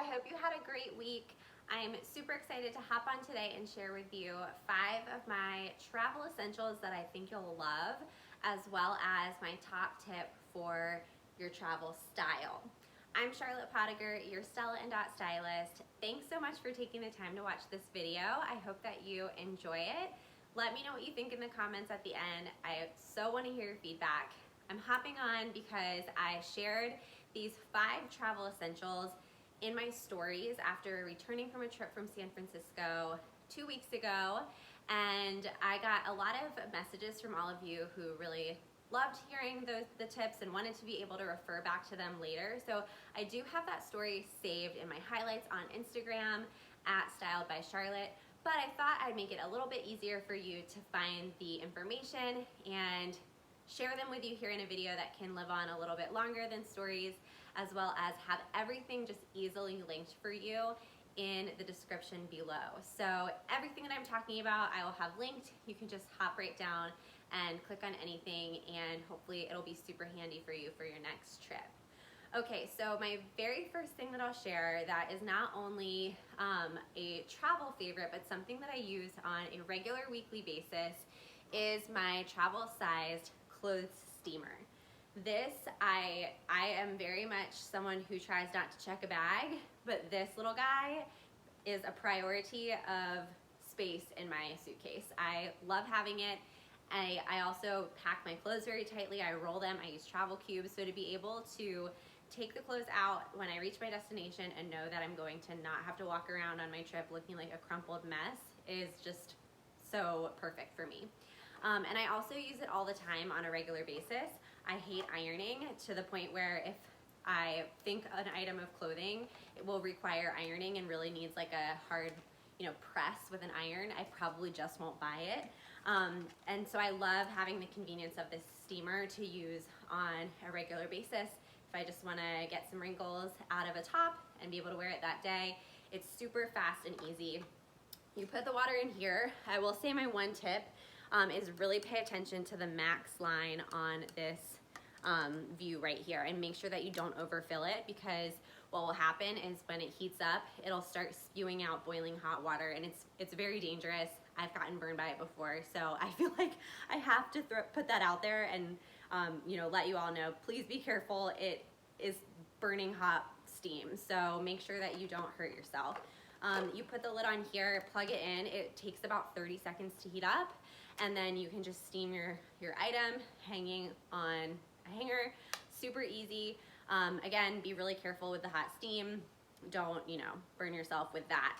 I hope you had a great week. I'm super excited to hop on today and share with you 5 of my travel essentials that I think you'll love, as well as my top tip for your travel style. I'm Charlotte Pottiger, your Stella and Dot stylist. Thanks so much for taking the time to watch this video. I hope that you enjoy it. Let me know what you think in the comments at the end. I so want to hear your feedback. I'm hopping on because I shared these 5 travel essentials in my stories after returning from a trip from San Francisco 2 weeks ago, and I got a lot of messages from all of you who really loved hearing the tips and wanted to be able to refer back to them later. So I do have that story saved in my highlights on Instagram at Styled by Charlotte, but I thought I'd make it a little bit easier for you to find the information and share them with you here in a video that can live on a little bit longer than stories, as well as have everything just easily linked for you in the description below. So everything that I'm talking about, I will have linked. You can just hop right down and click on anything, and hopefully it'll be super handy for you for your next trip. Okay, so my very first thing that I'll share that is not only a travel favorite, but something that I use on a regular weekly basis is my travel-sized clothes steamer. This, I am very much someone who tries not to check a bag, but this little guy is a priority of space in my suitcase. I love having it. I also pack my clothes very tightly. I roll them. I use travel cubes. So to be able to take the clothes out when I reach my destination and know that I'm going to not have to walk around on my trip looking like a crumpled mess is just so perfect for me. And I also use it all the time on a regular basis. I hate ironing to the point where if I think an item of clothing, it will require ironing and really needs like a hard, press with an iron, I probably just won't buy it. And so I love having the convenience of this steamer to use on a regular basis. If I just want to get some wrinkles out of a top and be able to wear it that day, it's super fast and easy. You put the water in here. I will say my one tip is really pay attention to the max line on this view right here and make sure that you don't overfill it, because what will happen is when it heats up, it'll start spewing out boiling hot water, and it's very dangerous. I've gotten burned by it before, so I feel like I have to put that out there and let you all know, please be careful. It is burning hot steam, so make sure that you don't hurt yourself. You put the lid on here, plug it in. It takes about 30 seconds to heat up, and then you can just steam your item hanging on a hanger. Super easy. Again, be really careful with the hot steam. Don't, burn yourself with that.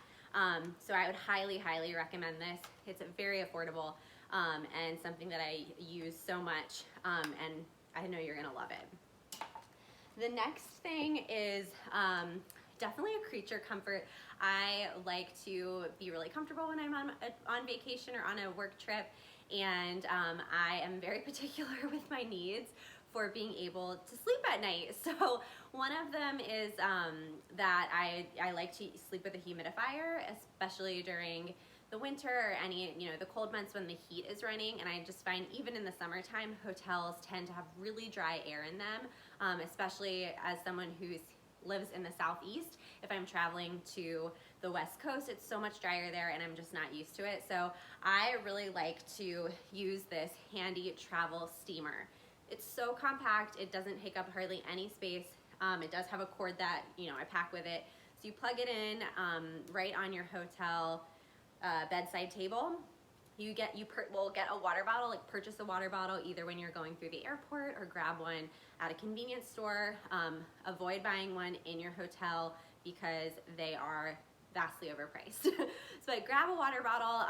So I would highly, highly recommend this. It's very affordable and something that I use so much, and I know you're gonna love it. The next thing is definitely a creature comfort. I like to be really comfortable when I'm on vacation or on a work trip, and I am very particular with my needs for being able to sleep at night. So one of them is that I like to sleep with a humidifier, especially during the winter or any, the cold months when the heat is running. And I just find even in the summertime, hotels tend to have really dry air in them, especially as someone who lives in the southeast. If I'm traveling to the West Coast, it's so much drier there and I'm just not used to it. So I really like to use this handy travel steamer. It's so compact, it doesn't take up hardly any space. It does have a cord that I pack with it. So you plug it in right on your hotel bedside table. You will get a water bottle, purchase a water bottle either when you're going through the airport or grab one at a convenience store. Avoid buying one in your hotel because they are vastly overpriced. So I grab a water bottle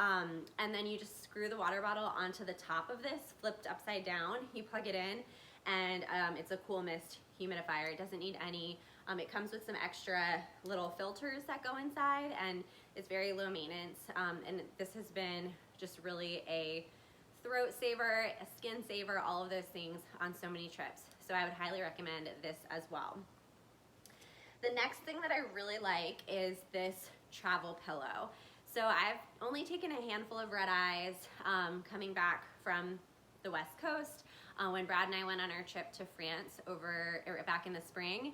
and then you just screw the water bottle onto the top of this, flipped upside down. You plug it in, and it's a Cool Mist humidifier. It doesn't need any, it comes with some extra little filters that go inside, and it's very low maintenance. And this has been just really a throat saver, a skin saver, all of those things on so many trips. So I would highly recommend this as well. The next thing that I really like is this travel pillow. So I've only taken a handful of red eyes coming back from the West Coast. When Brad and I went on our trip to France back in the spring,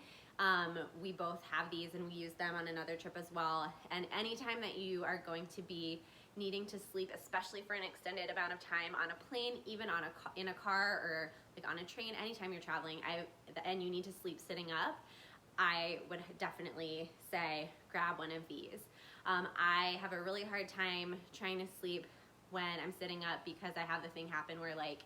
we both have these and we use them on another trip as well. And anytime that you are going to be needing to sleep, especially for an extended amount of time on a plane, even in a car or like on a train, anytime you're traveling, and you need to sleep sitting up, I would definitely say grab one of these. I have a really hard time trying to sleep when I'm sitting up because I have the thing happen where like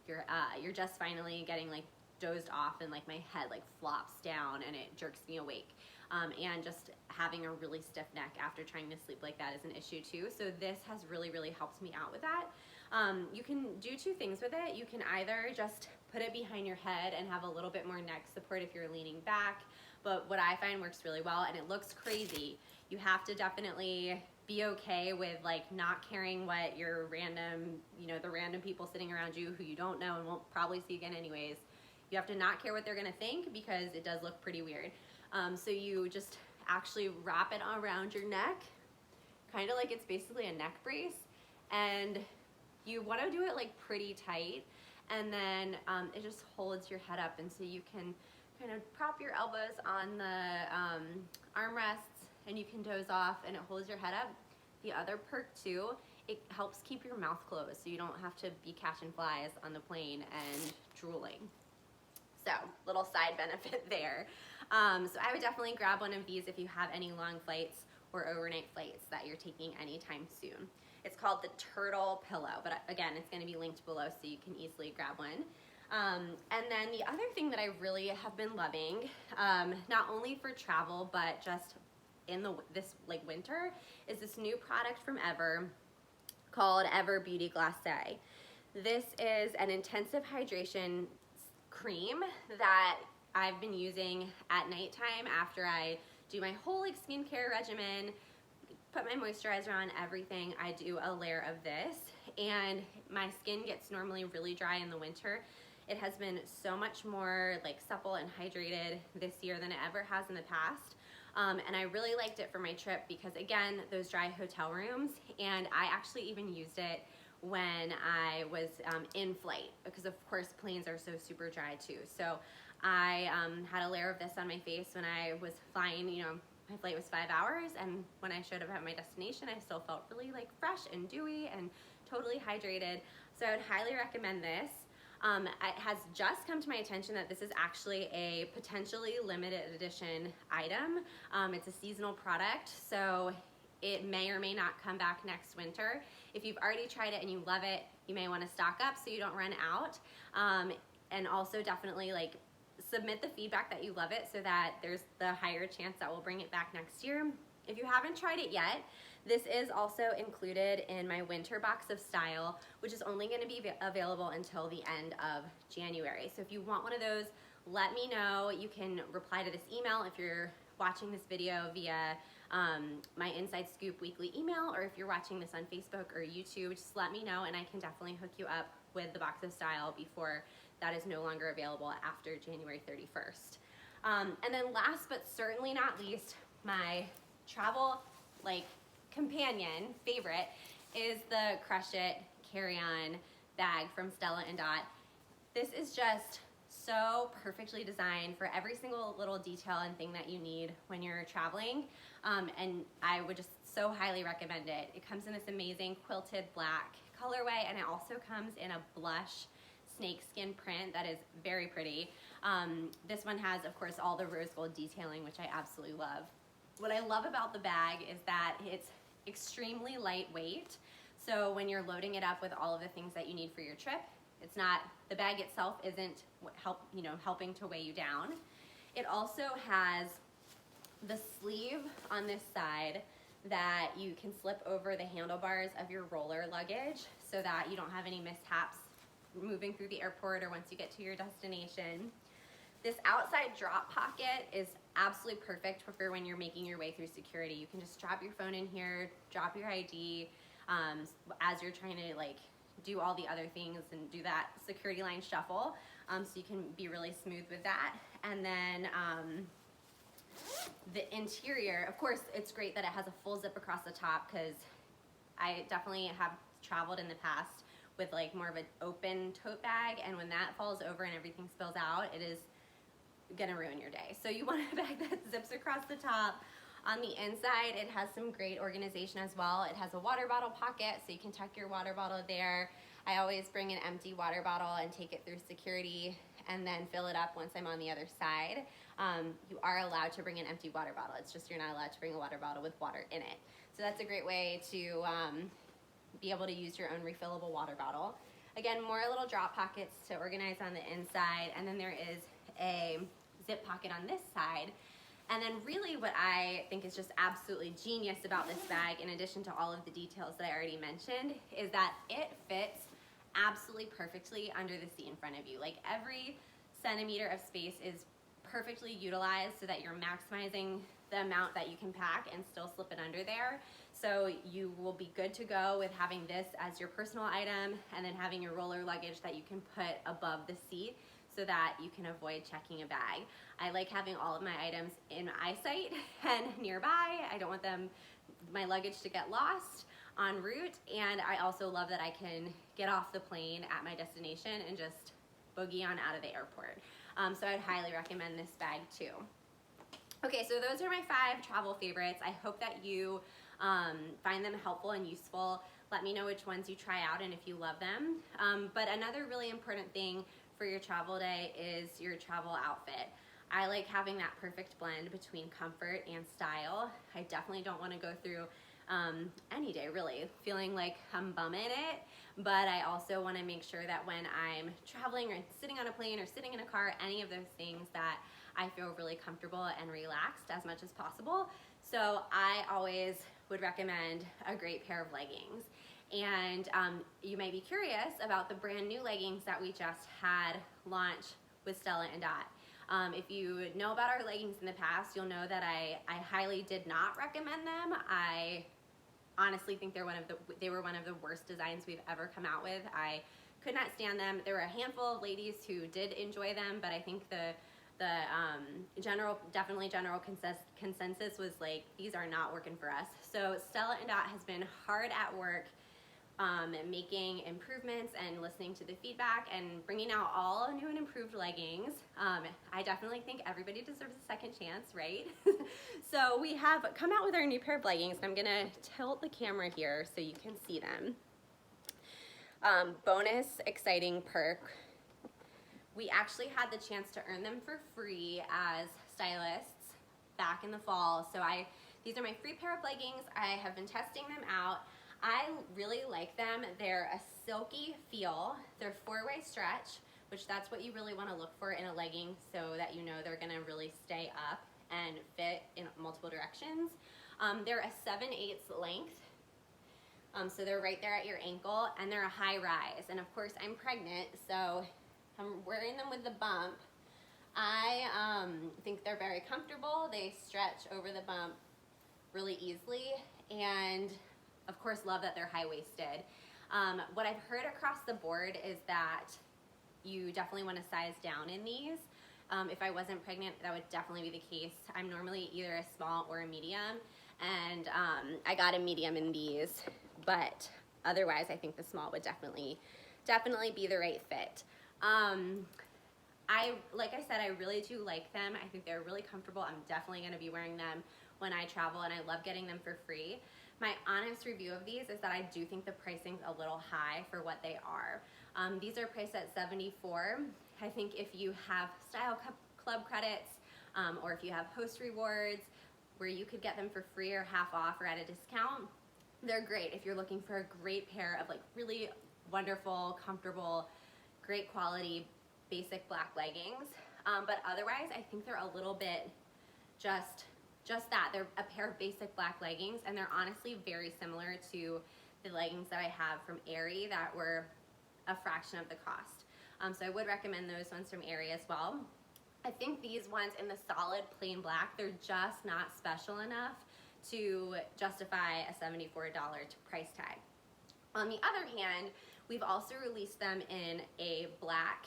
you're just finally getting like dozed off and like my head like flops down and it jerks me awake. And just having a really stiff neck after trying to sleep like that is an issue too. So this has really, really helped me out with that. You can do two things with it. You can either just put it behind your head and have a little bit more neck support if you're leaning back. But what I find works really well, and it looks crazy, you have to definitely be okay with like not caring what your the random people sitting around you who you don't know and won't probably see again anyways. You have to not care what they're gonna think because it does look pretty weird. So you just actually wrap it around your neck, kind of like it's basically a neck brace, and you want to do it like pretty tight, and then it just holds your head up, and so you can kind of prop your elbows on the armrests and you can doze off and it holds your head up. The other perk too, it helps keep your mouth closed so you don't have to be catching flies on the plane and drooling. So little side benefit there. So I would definitely grab one of these if you have any long flights or overnight flights that you're taking anytime soon. It's called the Turtle Pillow, but again, it's going to be linked below so you can easily grab one. And then the other thing that I really have been loving, not only for travel but just in this like winter, is this new product from Ever called Ever Beauty Glacé. This is an intensive hydration cream that I've been using at nighttime after I do my whole like skincare regimen, put my moisturizer on, everything. I do a layer of this, and my skin gets normally really dry in the winter. It has been so much more like supple and hydrated this year than it ever has in the past. And I really liked it for my trip because again, those dry hotel rooms, and I actually even used it when I was in flight because of course planes are so super dry too. So I had a layer of this on my face when I was flying. My flight was 5 hours, and when I showed up at my destination, I still felt really like fresh and dewy and totally hydrated. So I would highly recommend this. It has just come to my attention that this is actually a potentially limited edition item. It's a seasonal product, so it may or may not come back next winter. If you've already tried it and you love it, you may want to stock up so you don't run out. And also definitely like submit the feedback that you love it so that there's the higher chance that we'll bring it back next year. If you haven't tried it yet, this is also included in my winter box of Style, which is only going to be available until the end of January. So if you want one of those, let me know. You can reply to this email if you're watching this video via my Inside Scoop weekly email, or if you're watching this on Facebook or YouTube, just let me know and I can definitely hook you up with the box of Style before that is no longer available after January 31st. And then last but certainly not least, my travel companion favorite is the Crush It carry-on bag from Stella and Dot. This is just so perfectly designed for every single little detail and thing that you need when you're traveling, and I would just so highly recommend it. It comes in this amazing quilted black colorway, and it also comes in a blush snakeskin print that is very pretty. This one has, of course, all the rose gold detailing, which I absolutely love. What I love about the bag is that it's extremely lightweight, so when you're loading it up with all of the things that you need for your trip, it's not, the bag itself isn't helping to weigh you down. It also has the sleeve on this side that you can slip over the handlebars of your roller luggage so that you don't have any mishaps moving through the airport or once you get to your destination. This outside drop pocket is absolutely perfect for when you're making your way through security. You can just drop your phone in here, drop your ID as you're trying to do all the other things and do that security line shuffle, so you can be really smooth with that. And then the interior, of course, it's great that it has a full zip across the top, because I definitely have traveled in the past with like more of an open tote bag, and when that falls over and everything spills out, it is gonna ruin your day. So you want a bag that zips across the top. On the inside, it has some great organization as well. It has a water bottle pocket, so you can tuck your water bottle there. I always bring an empty water bottle and take it through security and then fill it up once I'm on the other side. You are allowed to bring an empty water bottle. It's just you're not allowed to bring a water bottle with water in it. So that's a great way to be able to use your own refillable water bottle. Again, more little drop pockets to organize on the inside, and then there is a zip pocket on this side. And then really what I think is just absolutely genius about this bag, in addition to all of the details that I already mentioned, is that it fits absolutely perfectly under the seat in front of you. Like every centimeter of space is perfectly utilized so that you're maximizing the amount that you can pack and still slip it under there. So you will be good to go with having this as your personal item and then having your roller luggage that you can put above the seat so that you can avoid checking a bag. I like having all of my items in eyesight and nearby. I don't want my luggage to get lost en route, and I also love that I can get off the plane at my destination and just boogie on out of the airport. So I'd highly recommend this bag too. Okay, so those are my 5 travel favorites. I hope that you find them helpful and useful. Let me know which ones you try out and if you love them. But another really important thing for your travel day is your travel outfit. I like having that perfect blend between comfort and style. I definitely don't want to go through any day really feeling like I'm bumming it, but I also want to make sure that when I'm traveling or sitting on a plane or sitting in a car, any of those things, that I feel really comfortable and relaxed as much as possible. So I always would recommend a great pair of leggings. And you may be curious about the brand new leggings that we just had launch with Stella and Dot. If you know about our leggings in the past, you'll know that I highly did not recommend them. I honestly think they were one of the worst designs we've ever come out with. I could not stand them. There were a handful of ladies who did enjoy them, but I think the general consensus was like, these are not working for us. So Stella and Dot has been hard at work making improvements and listening to the feedback and bringing out all new and improved leggings. I definitely think everybody deserves a second chance, right? So we have come out with our new pair of leggings. I'm gonna tilt the camera here so you can see them. Bonus exciting perk. We actually had the chance to earn them for free as stylists back in the fall. So these are my free pair of leggings. I have been testing them out. I really like them. They're a silky feel. They're 4-way stretch, which that's what you really want to look for in a legging so that you know they're going to really stay up and fit in multiple directions. They're a 7/8 length. So they're right there at your ankle, and they're a high rise. And of course I'm pregnant, so I'm wearing them with the bump. I think they're very comfortable. They stretch over the bump really easily, and of course love that they're high-waisted. What I've heard across the board is that you definitely want to size down in these. If I wasn't pregnant, that would definitely be the case. I'm normally either a small or a medium, and I got a medium in these, but otherwise I think the small would definitely be the right fit. Like I said, I really do like them. I think they're really comfortable. I'm definitely going to be wearing them when I travel, and I love getting them for free. My honest review of these is that I do think the pricing's a little high for what they are. These are priced at $74. I think if you have Style Club credits, or if you have Host Rewards, where you could get them for free or half off or at a discount, they're great if you're looking for a great pair of like really wonderful, comfortable, great quality, basic black leggings. But otherwise, I think they're a little bit just that. They're a pair of basic black leggings, and they're honestly very similar to the leggings that I have from Aerie that were a fraction of the cost. So I would recommend those ones from Aerie as well. I think these ones in the solid plain black, they're just not special enough to justify a $74 price tag. On the other hand, we've also released them in a black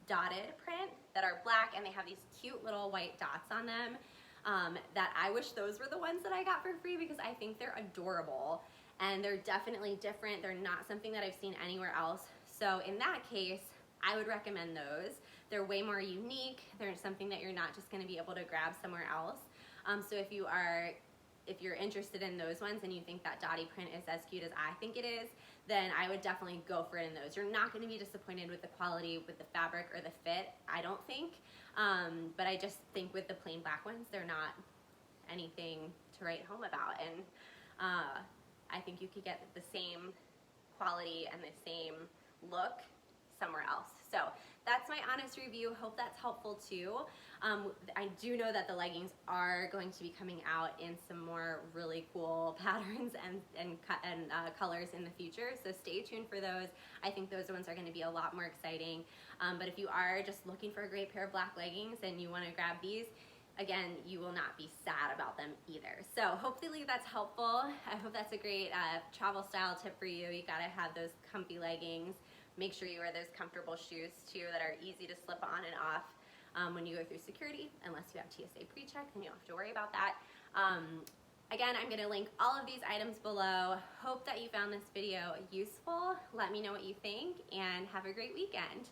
dotted print that are black, and they have these cute little white dots on them. That I wish those were the ones that I got for free, because I think they're adorable. and they're definitely different. They're not something that I've seen anywhere else. So in that case, I would recommend those. They're way more unique. They're something that you're not just gonna be able to grab somewhere else. So if you're interested in those ones and you think that dotty print is as cute as I think it is, then I would definitely go for it in those. You're not gonna be disappointed with the quality, with the fabric, or the fit, I don't think. But I just think with the plain black ones, they're not anything to write home about. And I think you could get the same quality and the same look somewhere else. So that's my honest review. Hope that's helpful too. I do know that the leggings are going to be coming out in some more really cool patterns and colors in the future, so stay tuned for those. I think those ones are going to be a lot more exciting. But if you are just looking for a great pair of black leggings and you want to grab these, again, you will not be sad about them either. So hopefully that's helpful. I hope that's a great travel style tip for you. You gotta have those comfy leggings. Make sure you wear those comfortable shoes too that are easy to slip on and off when you go through security, unless you have TSA pre-check, then you don't have to worry about that. Again, I'm gonna link all of these items below. Hope that you found this video useful. Let me know what you think, and have a great weekend.